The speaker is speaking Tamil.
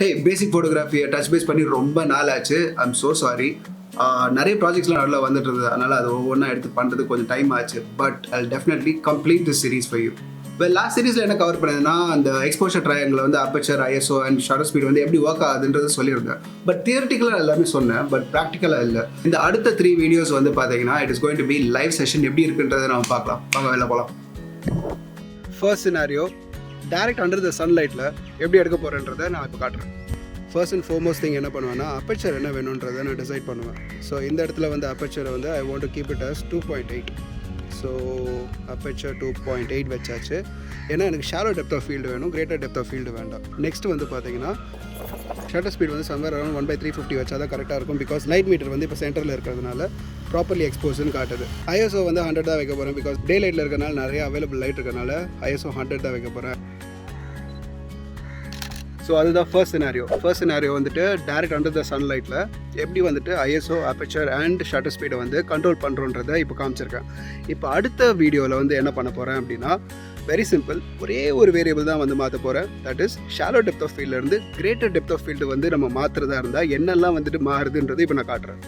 ஹே பேசிக் ஃபோட்டோகிராஃபியை டச் பேஸ் பண்ணி ரொம்ப நாள் ஆச்சு. I'm so sorry. நிறைய ப்ராஜெக்ட்ஸ்லாம் நல்லா வந்துட்டு இருந்தது, அதனால் அது ஒவ்வொன்றா எடுத்து பண்ணுறதுக்கு கொஞ்சம் டைம் ஆச்சு. But I definitely complete this series for you. Last சீரிஸில் என்ன கவர் பண்ணதுன்னா, அந்த எக்ஸ்போஷர் ட்ரையாங்கில் வந்து aperture, ISO and shutter speed வந்து எப்படி ஒர்க் ஆகுதுன்றது சொல்லியிருந்தேன். பட் தியரிட்டிக்கலாக எல்லாமே சொன்னேன், பட் ப்ராக்டிக்கலாக இல்லை. இந்த அடுத்த 3 வீடியோஸ் வந்து பார்த்தீங்கன்னா it is going to be live session. எப்படி இருக்குன்றதை நம்ம பார்க்கலாம். வாங்க வெளில போகலாம். First scenario, direct under the சன்லைட்டில் எப்படி எடுக்க போகிறேன்றதை நான் இப்போ காட்டுறேன். ஃபர்ஸ்ட் அண்ட் ஃபார்மோஸ்ட் திங் என்ன பண்ணுவேன்னா, அப்பச்சர் என்ன வேணுன்றதை நான் டிசைட் பண்ணுவேன். ஸோ இந்த இடத்துல வந்து அப்பச்சரை வந்து I want to keep it as 2.8. So aperture 2.8 வச்சாச்சு. ஏன்னா எனக்கு ஷாலோ டெப்த் ஆஃப் ஃபீல்டு வேணும், கிரேட்டர் டெப்த் ஆஃப் ஃபீல்டு வேண்டாம். நெக்ஸ்ட் வந்து பார்த்தீங்கன்னா ஷட்டர் ஸ்பீட் வந்து சம்வேர் அரௌண்ட் 1/350 வச்சா தான் கரெக்டாக இருக்கும். பிகாஸ் லைட் மீட்டர் வந்து இப்போ சென்டரில் இருக்கிறதுனால ப்ராப்பர்லி எக்ஸ்போஸ்ன்னு காட்டுது. ஐஎஸ்ஓ வந்து 100 தான் வைக்க போகிறேன். பிகாஸ் டே லைட்டில் இருக்கிறனால நிறைய அவைலபிள் லைட் இருக்கிறனால ஐஎஸ்ஓ 100 தான் வைக்க போகிறேன். ஸோ அதுதான் ஃபர்ஸ்ட் சினாரியோ வந்துட்டு டைரக்ட் அண்டர் த சன்லைட்டில் எப்படி வந்துட்டு ஐஎஸ்ஓ, அப்பச்சர் அண்ட் ஷட்டர் ஸ்பீடை வந்து கண்ட்ரோல் பண்ணுறோன்றதை இப்போ காமிச்சிருக்கேன். இப்போ அடுத்த வீடியோவில் வந்து என்ன பண்ண போகிறேன் அப்படின்னா, வெரி சிம்பிள், ஒரே ஒரு வேரியபிள் தான் வந்து மாற்ற போகிறேன். That is shallow depth of ஃபீல்ட்லேருந்து கிரேட்டர் டெப்த் ஆஃப் ஃபீல்டு வந்து நம்ம மாற்றுறதா இருந்தால் என்னெல்லாம் வந்துட்டு மாறுதுன்றது இப்போ நான் காட்டுறேன்.